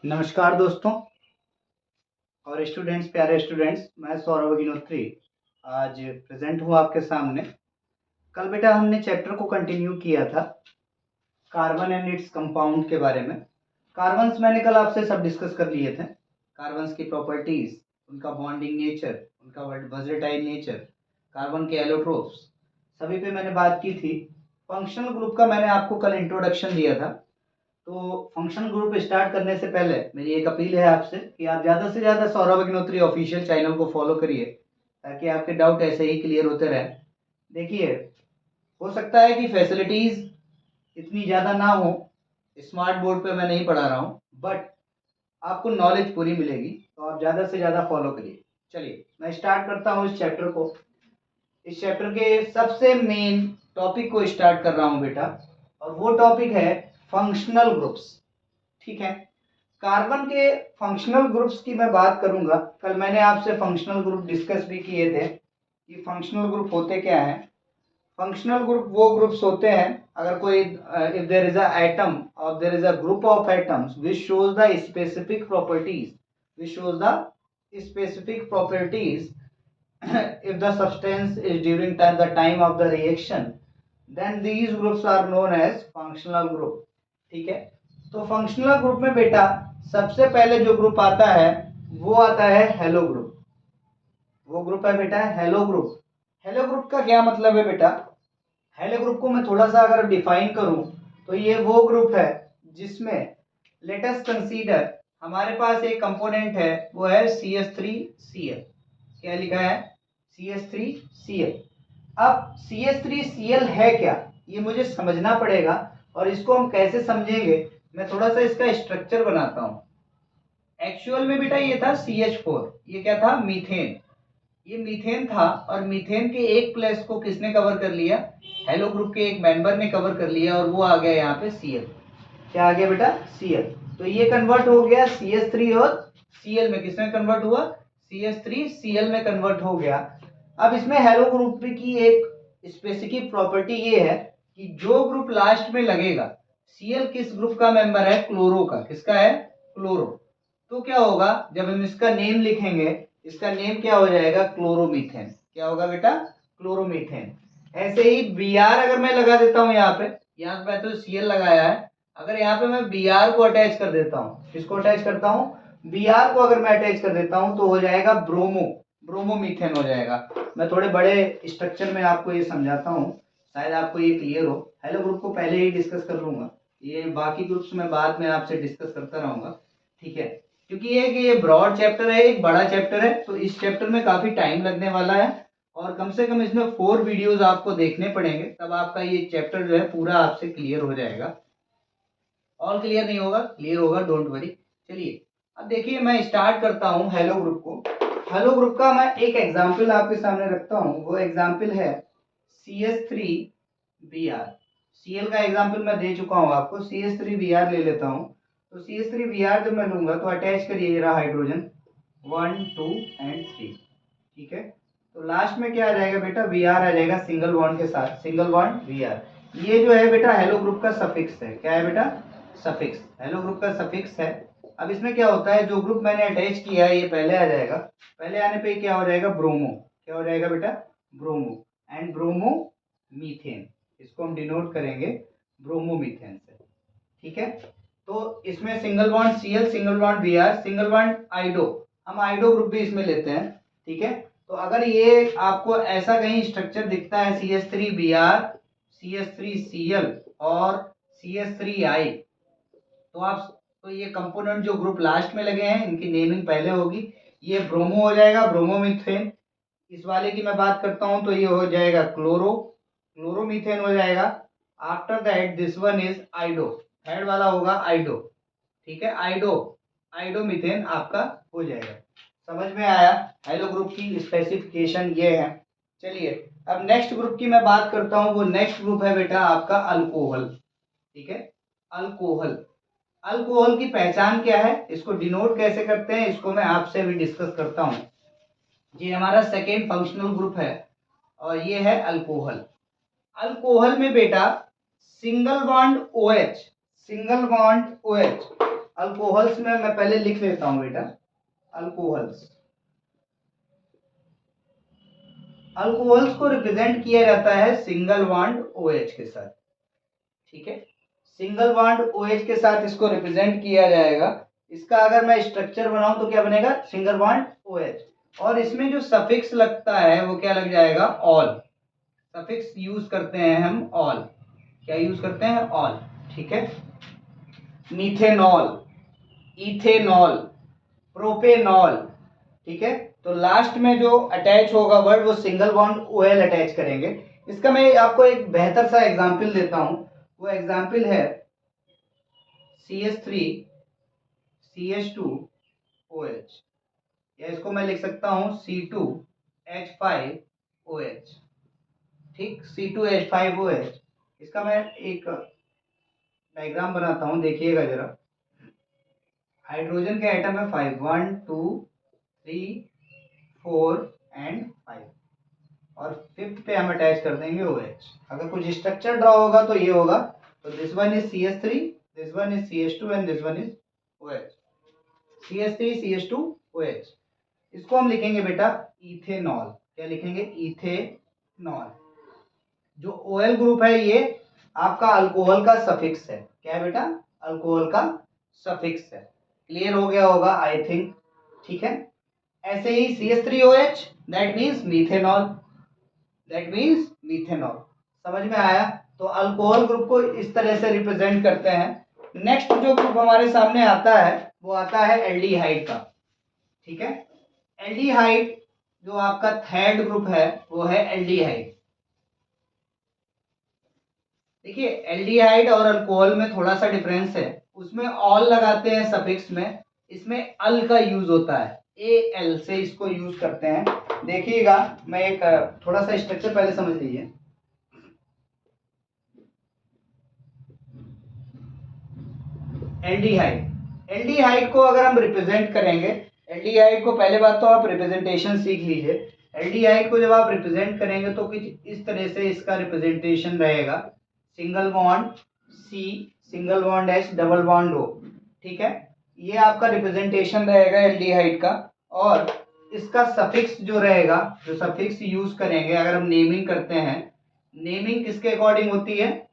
नमस्कार दोस्तों और स्टूडेंट्स, प्यारे स्टूडेंट्स, मैं सौरभ अग्निहोत्री आज प्रेजेंट हूँ आपके सामने। कल बेटा हमने चैप्टर को कंटिन्यू किया था कार्बन एंड इट्स कंपाउंड के बारे में। कार्बन्स मैंने कल आपसे सब डिस्कस कर लिए थे, कार्बन्स की प्रॉपर्टीज, उनका बॉन्डिंग नेचर, उनका वर्सेटाइल नेचर, कार्बन के एलोट्रोप्स, सभी पे मैंने बात की थी। फंक्शनल ग्रुप का मैंने आपको कल इंट्रोडक्शन दिया था। तो फंक्शन ग्रुप स्टार्ट करने से पहले मेरी एक अपील है आपसे कि आप ज़्यादा से ज़्यादा सौरभ अग्निहोत्री ऑफिशियल चैनल को फॉलो करिए ताकि आपके डाउट ऐसे ही क्लियर होते रहें। देखिए, हो सकता है कि फैसिलिटीज़ इतनी ज़्यादा ना हो, स्मार्ट बोर्ड पे मैं नहीं पढ़ा रहा हूँ, बट आपको नॉलेज पूरी मिलेगी, तो आप ज़्यादा से ज़्यादा फॉलो करिए। चलिए मैं स्टार्ट करता हूँ इस चैप्टर को। इस चैप्टर के सबसे मेन टॉपिक को स्टार्ट कर रहा हूँ बेटा, और वो टॉपिक है फंक्शनल ग्रुप्स। ठीक है, कार्बन के फंक्शनल ग्रुप्स की मैं बात करूंगा। कल मैंने आपसे फंक्शनल ग्रुप डिस्कस भी किए थे कि फंक्शनल ग्रुप होते क्या हैं। फंक्शनल ग्रुप वो ग्रुप्स होते हैं, अगर कोई if there is a atom और there is a group of atoms which shows the specific properties, which shows the specific properties if the substance is during the time of the reaction, then these groups are known as functional group। ठीक है, तो functional group में बेटा सबसे पहले जो group आता है वो आता है हेलो ग्रुप। वो ग्रुप है बेटा हेलो ग्रुप। हेलो ग्रुप का क्या मतलब है बेटा? हेलो ग्रुप को मैं थोड़ा सा अगर डिफाइन करूं तो ये वो ग्रुप है जिसमें लेट अस कंसीडर हमारे पास एक कंपोनेंट है, वो है CH3Cl। क्या लिखा है? CH3Cl। अब CH3Cl है क्या, ये मुझे समझना पड़ेगा, और इसको हम कैसे समझेंगे, मैं थोड़ा सा इसका स्ट्रक्चर बनाता हूँ। एक्चुअल में बेटा ये था CH4, ये क्या था? मीथेन। ये मीथेन था, और मीथेन के एक प्लेस को किसने कवर कर लिया? हेलो ग्रुप के एक मेंबर ने कवर कर लिया, और वो आ गया यहाँ पे Cl। क्या आ गया बेटा? Cl। तो ये कन्वर्ट हो गया CH3 और Cl में। किसमें कन्वर्ट हुआ? CH3Cl में कन्वर्ट हो गया। अब इसमें हेलो ग्रुप की एक स्पेसिफिक प्रॉपर्टी ये है कि जो ग्रुप लास्ट में लगेगा, Cl किस ग्रुप का मेंबर है? क्लोरो का। किसका है? क्लोरो। तो क्या होगा जब हम इसका नेम लिखेंगे, इसका नेम क्या हो जाएगा? क्लोरोमीथेन। क्या होगा बेटा? क्लोरोमीथेन। ऐसे ही Br अगर मैं लगा देता हूँ यहाँ पे, यहाँ पे तो Cl लगाया है, अगर यहाँ पे मैं Br को अटैच कर देता हूँ, किसको अटैच करता हूँ? Br को अगर मैं अटैच कर देता हूँ तो हो जाएगा ब्रोमोमीथेन हो जाएगा। मैं थोड़े बड़े स्ट्रक्चर में आपको ये समझाता हूँ, शायद आपको ये क्लियर हो। हेलो ग्रुप को पहले ही डिस्कस कर लूंगा, ये बाकी ग्रुप्स में बाद में आपसे डिस्कस करता रहूंगा। ठीक है, क्योंकि ये ब्रॉड चैप्टर है, एक बड़ा चैप्टर है, तो इस चैप्टर में काफी टाइम लगने वाला है, और कम से कम इसमें 4 वीडियोस आपको देखने पड़ेंगे, तब आपका ये चैप्टर जो है पूरा आपसे क्लियर हो जाएगा। ऑल क्लियर नहीं होगा, क्लियर होगा, डोंट वरी। चलिए अब देखिए, मैं स्टार्ट करता हूँ हेलो ग्रुप को। हेलो ग्रुप का मैं एक एग्जाम्पल आपके सामने रखता हूँ, वो एग्जाम्पल है CH3Br। Cl का एग्जाम्पल मैं दे चुका हूँ आपको, CH3Br ले लेता हूँ। तो CH3Br जब मैं लूंगा तो अटैच करिए रहा हाइड्रोजन 1 2 एंड 3। ठीक है, तो लास्ट में क्या आ जाएगा बेटा? Br आ जाएगा सिंगल बॉन्ड के साथ, सिंगल बॉन्ड Br। ये जो है बेटा हेलो ग्रुप का सफिक्स है। क्या है बेटा? सफिक्स। हेलो ग्रुप का सफिक्स है। अब इसमें क्या होता है, जो ग्रुप मैंने अटैच किया है ये पहले आ जाएगा, पहले आने पे क्या हो जाएगा? ब्रोमो। क्या हो जाएगा बेटा? ब्रोमो। एंड ब्रोमो मीथेन, इसको हम डिनोट करेंगे ब्रोमोमीथेन से। ठीक है, तो इसमें single bond Cl, single bond Br, single bond iodo, हम आइडो ग्रुप भी इसमें लेते हैं। ठीक है, तो अगर ये आपको ऐसा कहीं स्ट्रक्चर दिखता है CH3Br, CH3Cl और CH3I, तो ये कंपोनेंट जो ग्रुप लास्ट में लगे हैं इनकी नेमिंग पहले होगी। ये ब्रोमो हो जाएगा, ब्रोमोमीथेन। इस वाले की मैं बात करता हूं तो ये हो जाएगा क्लोरोमीथेन हो जाएगा। After that this one is आइडो, third वाला होगा आइडो। ठीक है, आइडोमीथेन आपका हो जाएगा। समझ में आया? हेलो ग्रुप की स्पेसिफिकेशन ये है। चलिए अब नेक्स्ट ग्रुप की मैं बात करता हूं, वो नेक्स्ट ग्रुप है बेटा आपका अल्कोहल। ठीक है, अल्कोहल। अल्कोहल की पहचान क्या है, इसको डिनोट कैसे करते हैं, इसको मैं आपसे भी डिस्कस करता हूं। ये हमारा सेकेंड फंक्शनल ग्रुप है, और ये है अल्कोहल। अल्कोहल में बेटा single bond OH, single bond OH alcohols में मैं पहले लिख लेता हूं बेटा, अल्कोहल्स। अल्कोहल्स को रिप्रेजेंट किया जाता है सिंगल बॉन्ड OH के साथ, ठीक है। सिंगल बॉन्ड OH के साथ इसको रिप्रेजेंट किया जाएगा। इसका अगर मैं स्ट्रक्चर बनाऊं तो क्या बनेगा, सिंगल बॉन्ड OH। और इसमें जो सफिक्स लगता है वो क्या लग जाएगा, ऑल। सफिक्स यूज करते हैं हम ऑल। क्या यूज करते हैं, ऑल, ठीक है। मीथेनॉल, इथेनॉल, प्रोपेनॉल, ठीक है। तो लास्ट में जो अटैच होगा वर्ड वो सिंगल बॉन्ड OL अटैच करेंगे। इसका मैं आपको एक बेहतर सा एग्जांपल देता हूं। वो एग्जांपल है CH3 CH2OH, या इसको मैं लिख सकता हूं C2H5OH, ठीक, C2H5OH। इसका मैं एक डायग्राम बनाता हूं, देखिएगा जरा। हाइड्रोजन के एटम है 5, 1 2 3 4 एंड 5, और फिफ्थ पे हम अटैच कर देंगे OH। अगर कुछ स्ट्रक्चर ड्रॉ होगा तो ये होगा, तो this one is CH3, this one is CH2 and this one is OH। CH3 CH2 OH, इसको हम लिखेंगे बेटा इथेनॉल। क्या लिखेंगे, इथेनॉल। जो OL ग्रुप है ये आपका अल्कोहल का सफिक्स है। क्या है बेटा, अल्कोहल का सफिक्स है। क्लियर हो गया होगा आई थिंक, ठीक है। ऐसे ही CH3OH, that means methanol, that means methanol. समझ में आया। तो अल्कोहल ग्रुप को इस तरह से रिप्रेजेंट करते हैं। नेक्स्ट जो ग्रुप हमारे सामने आता है वो आता है एल्डिहाइड का, ठीक है। एल्डिहाइड जो आपका थर्ड ग्रुप है वो है एल्डिहाइड। देखिए एल्डिहाइड और अल्कोहल में थोड़ा सा डिफरेंस है, उसमें ऑल लगाते हैं सफिक्स में, इसमें अल का यूज होता है, AL से इसको यूज करते हैं। देखिएगा, मैं एक थोड़ा सा स्ट्रक्चर पहले समझ लीजिए। एल्डिहाइड, एल्डिहाइड को अगर हम रिप्रेजेंट करेंगे, एल्डिहाइड को पहले बात तो आप रिप्रेजेंटेशन सीख लीजिए। एल्डिहाइड को जब आप रिप्रेजेंट करेंगे तो कुछ इस तरह से इसका रिप्रेजेंटेशन रहेगा, single bond C, single bond H, double bond O, ठीक है। ये आपका रिप्रेजेंटेशन रहेगा एल्डिहाइड का। और इसका सफिक्स जो रहेगा, जो सफिक्स यूज करेंगे अगर हम नेमिंग करते हैं, नेमिंग किसके अकॉर्डिंग होती है,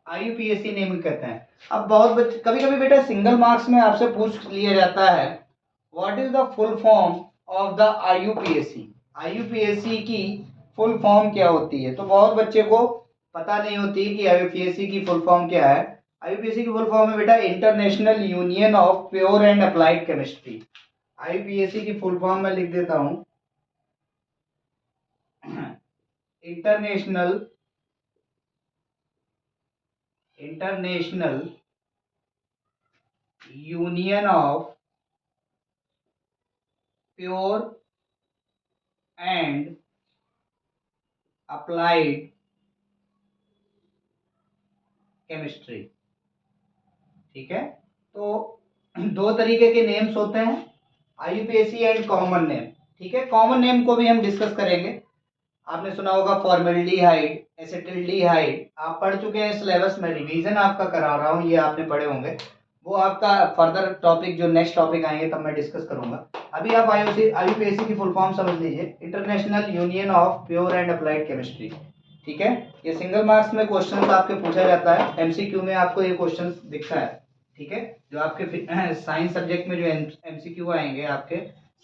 IUPAC नेमिंग कहते हैं। अब बहुत बच्चे, कभी कभी बेटा सिंगल मार्क्स में आपसे पूछ लिया जाता है what is the full form of the IUPAC। IUPAC की फुल फॉर्म क्या होती है, तो बहुत बच्चे को पता नहीं होती कि IUPAC की फुल फॉर्म क्या है। IUPAC की फुल फॉर्म है बेटा international union of pure and applied chemistry. IUPAC की फुल फॉर्म मैं लिख देता हूं, international union of pure and applied chemistry, ठीक है। तो दो तरीके के नेम्स होते हैं, IUPAC एंड कॉमन नेम, ठीक है। कॉमन नेम को भी हम डिस्कस करेंगे। आपने सुना होगा फॉर्मेल्डिहाइड, एसिटिल्डिहाइड, आप पढ़ चुके हैं सिलेबस में, रिवीजन आपका करा रहा हूँ, ये आपने पढ़े होंगे। वो आपका फर्दर टॉपिक जो नेक्स्ट टॉपिक आएंगे तब मैं डिस्कस करूंगा। अभी आप IUPAC की फुल फॉर्म समझ लीजिए, international union of pure and applied chemistry, ठीक है। ये सिंगल मार्क्स में क्वेश्चन आपके पूछा जाता है, MCQ में आपको ये क्वेश्चन दिखता है, ठीक है। जो आपके साइंस सब्जेक्ट में जो MCQ आएंगे आपके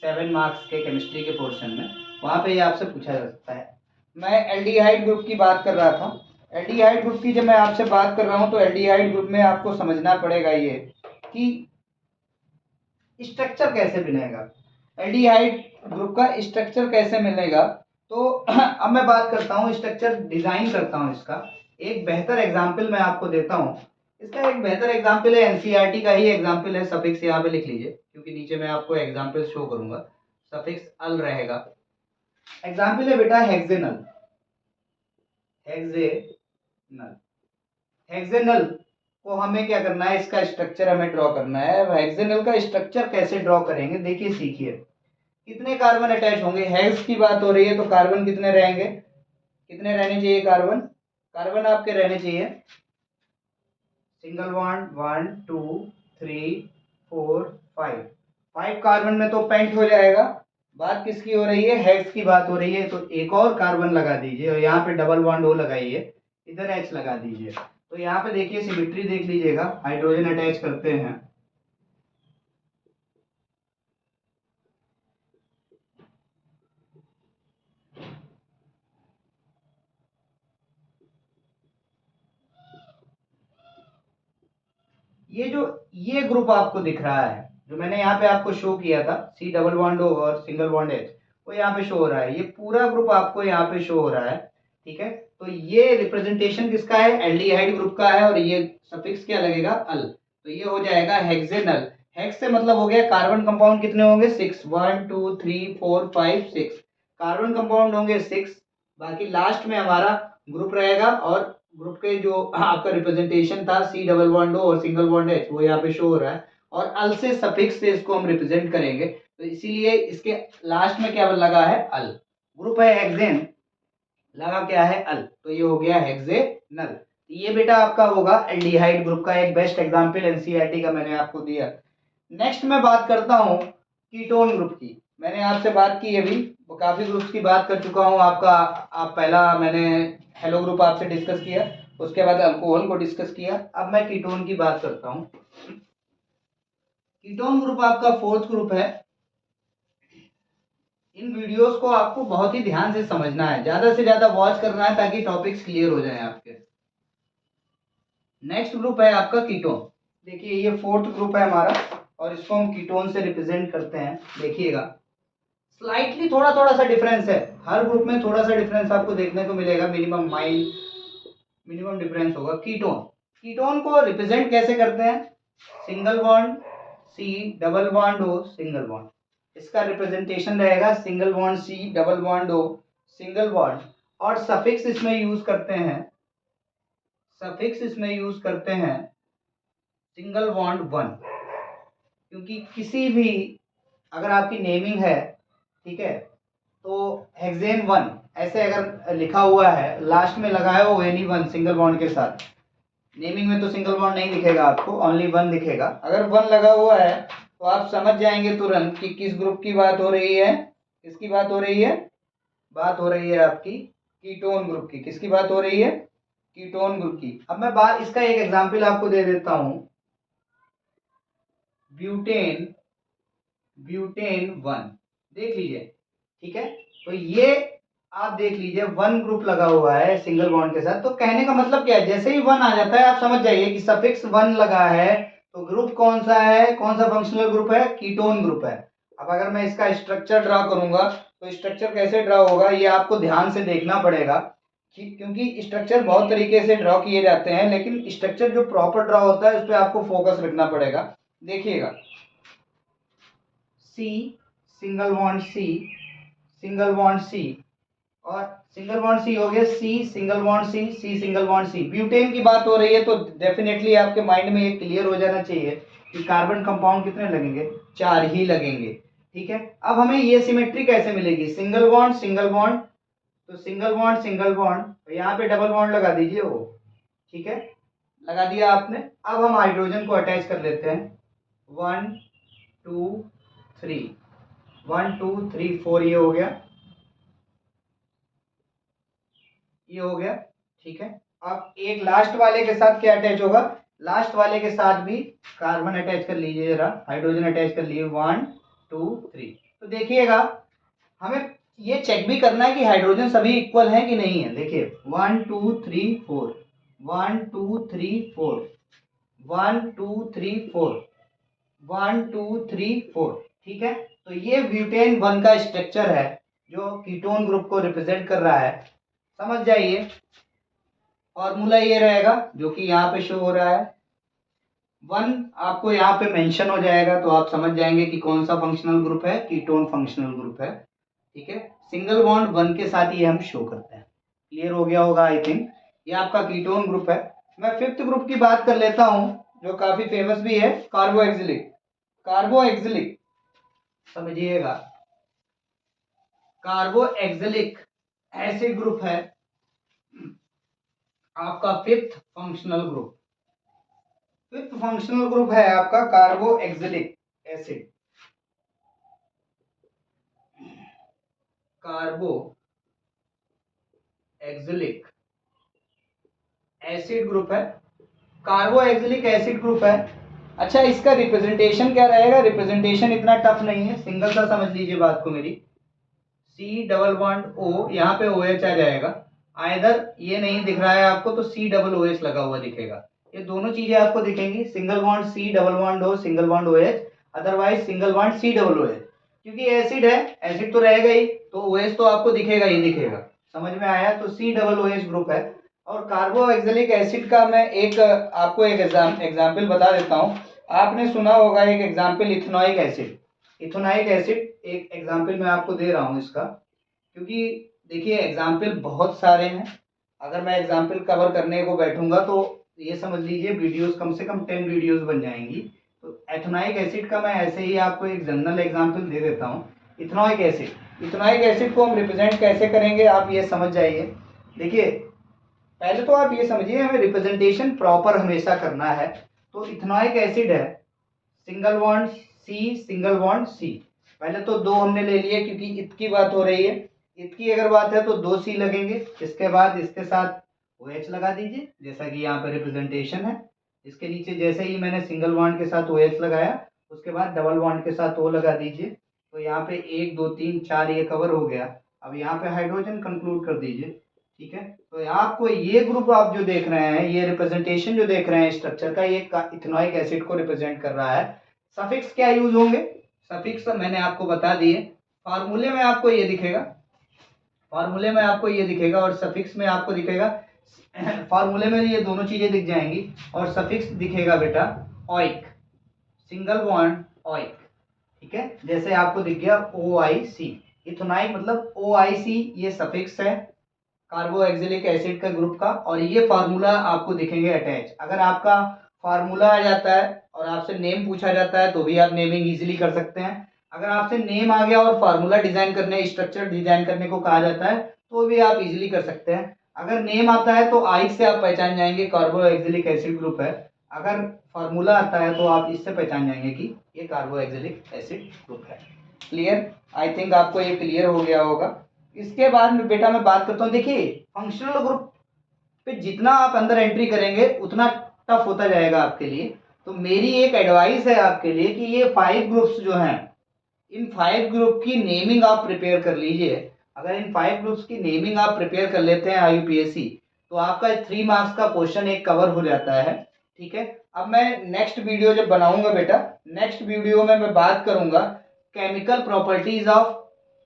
7 मार्क्स के केमिस्ट्री के पोर्शन में, वहां पे ये आपसे पूछा जा सकता है। मैं एल्डिहाइड ग्रुप की बात कर रहा था। एल्डिहाइड ग्रुप की जब मैं आपसे बात कर रहा हूं तो एल्डिहाइड ग्रुप में आपको समझना पड़ेगा ये कि स्ट्रक्चर कैसे बनेगा, एल्डिहाइड ग्रुप का स्ट्रक्चर कैसे मिलेगा। तो अब मैं बात करता हूँ स्ट्रक्चर डिजाइन करता हूँ इसका। एक बेहतर एग्जाम्पल मैं आपको देता हूँ। इसका एक बेहतर एग्जाम्पल है, NCERT का ही एग्जाम्पल है। सफिक्स यहाँ पे लिख लीजिए क्योंकि नीचे मैं आपको एग्जाम्पल शो करूंगा, सफिक्स अल रहेगा। एग्जाम्पल है बेटा हेक्सेनल, हेक्सेनल, हेक्सेनल को हमें क्या करना है, इसका स्ट्रक्चर हमें ड्रॉ करना है। हेक्सेनल का स्ट्रक्चर कैसे ड्रॉ करेंगे, देखिए सीखिए। कितने कार्बन अटैच होंगे, हेक्स की बात हो रही है तो कार्बन कितने रहेंगे, कितने रहने चाहिए कार्बन, कार्बन आपके रहने चाहिए सिंगल बॉन्ड 1 2 3 कार्बन में तो पेंट हो जाएगा। बात किसकी हो रही है, हेक्स की बात हो रही है, तो एक और कार्बन लगा दीजिए और यहाँ पे डबल बॉन्ड O लगाइए, इधर H लगा दीजिए। तो यहाँ पे देखिए सिमेट्री देख लीजिएगा, हाइड्रोजन अटैच करते हैं, ये ग्रुप आपको दिख रहा है जो मैंने यहाँ पे आपको शो किया था, C डबल बॉन्ड O और सिंगल बॉन्ड H, वो यहाँ पे शो हो रहा है, ये पूरा ग्रुप आपको यहाँ पे शो हो रहा है। ठीक है, तो ये रिप्रेजेंटेशन किसका है, एल्डिहाइड ग्रुप का है, और ये सफिक्स क्या लगेगा, अल, तो ये हो जाएगा हेक्सेनल। हेक्स से मतलब हो गया कार्बन कंपाउंड कितने होंगे, 6, 1 2 3 4 5 6 कार्बन कंपाउंड होंगे 6। बाकी लास्ट में हमारा ग्रुप रहेगा, और ग्रुप के जो आपका रिप्रेजेंटेशन था C डबल बॉन्ड O और सिंगल बॉन्ड H, वो यहाँ पे शो हो रहा है, और अल से सफिक्स से इसको हम रिप्रेजेंट करेंगे, तो इसीलिए इसके लास्ट में क्या लगा है, अल। ग्रुप है हेक्सेन, लगा क्या है, अल, तो ये हो गया हेक्सेनल। ये बेटा आपका होगा एल्डिहाइड ग्रुप का एक बेस्ट एग्जांपल एनसीईआरटी का मैंने आपको दिया। नेक्स्ट मैं बात करता हूँ कीटोन ग्रुप की। मैंने आपसे बात की अभी, काफी ग्रुप्स की बात कर चुका हूँ आपका। आप पहला मैंने हेलो ग्रुप आपसे डिस्कस किया, उसके बाद अल्कोहल को डिस्कस किया, अब मैं कीटोन की बात करता हूँ। कीटोन ग्रुप आपका फोर्थ ग्रुप है। इन वीडियोस को आपको बहुत ही ध्यान से समझना है, ज्यादा से ज्यादा वॉच करना है ताकि टॉपिक्स क्लियर हो जाएं आपके। नेक्स्ट ग्रुप है आपका कीटोन। देखिए ये फोर्थ ग्रुप है हमारा, और इसको हम कीटोन से रिप्रेजेंट करते हैं। देखिएगा स्लाइटली थोड़ा थोड़ा सा डिफरेंस है, हर ग्रुप में थोड़ा सा डिफरेंस आपको देखने को मिलेगा, मिनिमम डिफरेंस होगा। कीटोन, कीटोन को रिप्रेजेंट कैसे करते हैं, single bond C double bond O single bond, इसका रिप्रेजेंटेशन रहेगा single bond C double bond O single bond, और सफिक्स इसमें यूज करते हैं, सफिक्स इसमें यूज करते हैं सिंगल बॉन्ड 1, क्योंकि किसी भी अगर आपकी नेमिंग है, ठीक है, तो हेक्सेन 1 ऐसे अगर लिखा हुआ है, लास्ट में लगाया हो एनी वन सिंगल बॉन्ड के साथ, नेमिंग में तो सिंगल बॉन्ड नहीं दिखेगा आपको, ओनली 1 दिखेगा। अगर 1 लगा हुआ है तो आप समझ जाएंगे तुरंत कि किस ग्रुप की बात हो रही है, किसकी बात हो रही है, बात हो रही है आपकी कीटोन ग्रुप की। किसकी बात हो रही है, कीटोन ग्रुप की। अब मैं बात इसका एक एग्जांपल आपको दे देता हूं, ब्यूटेन, ब्यूटेन 1 देख लीजिए, ठीक है, तो ये आप देख लीजिए 1 ग्रुप लगा हुआ है सिंगल बॉन्ड के साथ, तो कहने का मतलब क्या है, जैसे ही 1 आ जाता है आप समझ जाइए कि सफिक्स 1 लगा है, तो ग्रुप कौन सा है, कौन सा फंक्शनल ग्रुप है, कीटोन ग्रुप है। अब अगर मैं इसका स्ट्रक्चर ड्रा करूंगा, तो स्ट्रक्चर कैसे ड्रा होगा ये आपको ध्यान से देखना पड़ेगा, क्योंकि स्ट्रक्चर बहुत तरीके से ड्रॉ किए जाते हैं, लेकिन स्ट्रक्चर जो प्रॉपर ड्रॉ होता है उस पर आपको फोकस रखना पड़ेगा। देखिएगा C single bond C single bond C, और सिंगल बॉन्ड C हो गया C single bond C single bond C। Butane की बात हो रही है तो डेफिनेटली आपके माइंड में ये क्लियर हो जाना चाहिए कि कार्बन कंपाउंड कितने लगेंगे, 4 ही लगेंगे। ठीक है, अब हमें ये सिमेट्री कैसे मिलेगी, सिंगल बॉन्ड, तो सिंगल बॉन्ड यहाँ पे डबल बॉन्ड लगा दीजिए वो, ठीक है, लगा दिया आपने। अब हम हाइड्रोजन को अटैच कर लेते हैं, 1 2 3 1 2 3 4, ये हो गया, ये हो गया, ठीक है। अब एक लास्ट वाले के साथ क्या अटैच होगा, लास्ट वाले के साथ भी कार्बन अटैच कर लीजिए, जरा हाइड्रोजन अटैच कर लीजिए, 1 2 3। तो देखिएगा हमें ये चेक भी करना है कि हाइड्रोजन सभी इक्वल हैं कि नहीं है। देखिए 1 2 3 4 1 2 3 4 1 2 3 4 1 2 3 4, ठीक है। तो ये ब्यूटेन 1 का स्ट्रक्चर है जो कीटोन ग्रुप को रिप्रेजेंट कर रहा है, समझ जाइए। फॉर्मूला ये रहेगा जो कि यहाँ पे शो हो रहा है, 1 आपको यहाँ पे मेंशन हो जाएगा, तो आप समझ जाएंगे कि कौन सा फंक्शनल ग्रुप है, कीटोन फंक्शनल ग्रुप है, ठीक है। सिंगल बॉन्ड 1 के साथ ये हम शो करते हैं, क्लियर हो गया होगा आई थिंक। ये आपका कीटोन ग्रुप है। मैं फिफ्थ ग्रुप की बात कर लेता हूँ जो काफी फेमस भी है, कार्बोएक्सिलिक। कार्बोएक्सिलिक समझिएगा, कार्बोएक्सिलिक एसिड ग्रुप है आपका fifth functional group. Fifth functional group है आपका कार्बोएक्सिलिक एसिड। कार्बो एक्सिलिक एसिड ग्रुप है, कार्बो एक्सिलिक एसिड ग्रुप है। अच्छा, इसका रिप्रेजेंटेशन क्या रहेगा? रिप्रेजेंटेशन इतना टफ नहीं है, सिंगल सा समझ लीजिए बात को मेरी। C डबल बॉन्ड O, यहाँ पे OH आ जाएगा। आइदर ये नहीं दिख रहा है आपको तो C डबल OH लगा हुआ दिखेगा। ये दोनों चीजें आपको दिखेंगी, single bond C double bond O, single bond OH, otherwise single bond C double OH। क्योंकि एसिड है, एसिड तो रहेगा ही, तो OH तो आपको दिखेगा ही दिखेगा। समझ में आया? तो C डबल OH ग्रुप है। और कार्बो एक्सिलिक एसिड का मैं आपको एक एग्जाम्पल बता देता हूँ। आपने सुना होगा एक example, ethanoic acid. Ethanoic acid एक एग्जाम्पल मैं आपको दे रहा हूँ इसका, क्योंकि देखिए एग्जाम्पल बहुत सारे हैं। अगर मैं एग्जाम्पल कवर करने को बैठूंगा तो ये समझ लीजिए वीडियोस कम से कम 10 वीडियोस बन जाएंगी। तो एथेनॉइक एसिड का मैं ऐसे ही आपको एक जनरल एग्जाम्पल दे देता हूँ। इथेनॉइक एसिड, इथेनॉइक एसिड को हम रिप्रेजेंट कैसे करेंगे आप ये समझ जाइए। देखिए पहले तो आप ये समझिए, हमें रिप्रेजेंटेशन प्रॉपर हमेशा करना है। तो इथेनॉइक एसिड है, single bond C, single bond C। पहले तो दो हमने ले लिए क्योंकि इत की बात हो रही है। इत की अगर बात है तो 2 C लगेंगे। इसके बाद इसके साथ OH लगा दीजिए, जैसा कि यहाँ पे रिप्रेजेंटेशन है। इसके नीचे जैसे ही मैंने सिंगल बॉन्ड के साथ OH लगाया, उसके बाद डबल बॉन्ड के साथ O लगा दीजिए। तो यहाँ पे 1 2 3 4 ये कवर हो गया। अब यहाँ पे हाइड्रोजन कंक्लूड कर दीजिए। ठीक है, तो आपको ये ग्रुप आप जो देख रहे हैं, ये रिप्रेजेंटेशन जो देख रहे हैं स्ट्रक्चर का, ये इथेनॉइक एसिड को रिप्रेजेंट कर रहा है। सफिक्स क्या यूज होंगे? सफिक्स मैंने आपको बता दिए। फार्मूले में आपको ये दिखेगा, फार्मूले में आपको ये दिखेगा और सफिक्स में आपको दिखेगा। फार्मूले में ये दोनों चीजें दिख जाएंगी और सफिक्स दिखेगा बेटा ओइक, सिंगल बॉन्ड ओइक। ठीक है, जैसे आपको दिख गया OIC। इथेनॉइक मतलब OIC, ये सफिक्स है कार्बो एक्सिलिक एसिड का ग्रुप का, और ये फार्मूला आपको दिखेंगे अटैच। अगर आपका फार्मूला आ जाता है और आपसे नेम पूछा जाता है तो भी आप नेमिंग इजीली कर सकते हैं। अगर आपसे नेम आ गया और फार्मूला डिजाइन करने, स्ट्रक्चर डिजाइन करने को कहा जाता है तो भी आप इजीली कर सकते हैं। अगर नेम आता है तो आई से आप पहचान जाएंगे कार्बो एक्सिलिक एसिड ग्रुप है। अगर फार्मूला आता है तो आप इससे पहचान जाएंगे कि ये कार्बो एक्सिलिक एसिड ग्रुप है। क्लियर? आई थिंक आपको ये क्लियर हो गया होगा। इसके बाद में बेटा मैं बात करता हूँ, देखिए फंक्शनल ग्रुप पे जितना आप अंदर एंट्री करेंगे उतना टफ होता जाएगा आपके लिए। तो मेरी एक एडवाइस है आपके लिए कि ये 5 ग्रुप्स जो हैं, इन 5 ग्रुप की नेमिंग आप प्रिपेयर कर लीजिए। अगर इन 5 ग्रुप्स की नेमिंग आप प्रिपेयर कर लेते हैं IUPAC, तो आपका 3 मार्क्स का क्वेश्चन एक कवर हो जाता है। ठीक है, अब मैं नेक्स्ट वीडियो जब बनाऊंगा बेटा, नेक्स्ट वीडियो में मैं बात करूंगा chemical properties of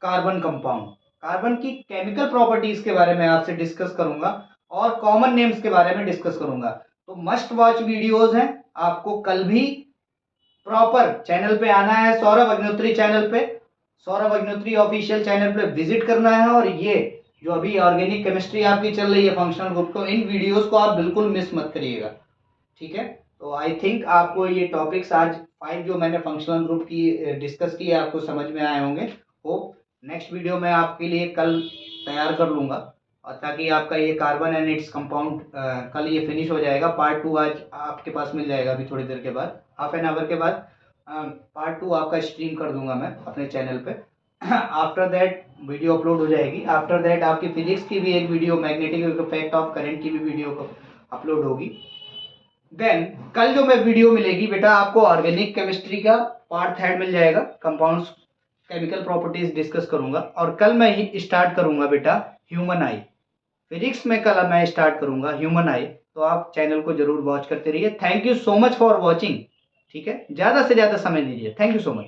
carbon compound. Carbon की केमिकल प्रॉपर्टीज के बारे में आपसे डिस्कस करूंगा और कॉमन नेम्स के बारे में डिस्कस करूंगा। तो मस्ट वॉच वीडियोस हैं। आपको कल भी प्रॉपर चैनल पे आना है, सौरभ अग्निहोत्री चैनल पे, सौरभ अग्निहोत्री ऑफिशियल चैनल पे विजिट करना है। और ये जो अभी ऑर्गेनिक केमिस्ट्री आपकी चल रही है फंक्शनल ग्रुप, को इन वीडियोस को आप बिल्कुल मिस मत करिएगा। ठीक है, तो आई थिंक आपको ये टॉपिक्स आज 5 जो मैंने फंक्शनल ग्रुप की डिस्कस की है आपको समझ में आए होंगे। होप नेक्स्ट वीडियो मैं आपके लिए कल तैयार कर लूँगा, और ताकि आपका ये कार्बन एंड इट्स कंपाउंड कल ये फिनिश हो जाएगा। पार्ट 2 आज आपके पास मिल जाएगा अभी थोड़ी देर के बाद, हाफ एन आवर के बाद पार्ट 2 आपका स्ट्रीम कर दूंगा मैं अपने चैनल पे। आफ्टर दैट वीडियो अपलोड हो जाएगी। आफ्टर दैट आपकी फिजिक्स की भी एक video, magnetic effect of current की भी वीडियो अपलोड होगी। देन कल जो मैं वीडियो मिलेगी बेटा, आपको ऑर्गेनिक केमिस्ट्री का पार्ट 3 मिल जाएगा, कंपाउंड्स केमिकल प्रॉपर्टीज डिस्कस करूंगा। और कल मैं ही स्टार्ट करूंगा बेटा ह्यूमन आई, फिजिक्स में कल मैं स्टार्ट करूंगा ह्यूमन आई। तो आप चैनल को जरूर वॉच करते रहिए। Thank you so much for watching. ठीक है, ज़्यादा से ज़्यादा समय दीजिए। Thank you so much.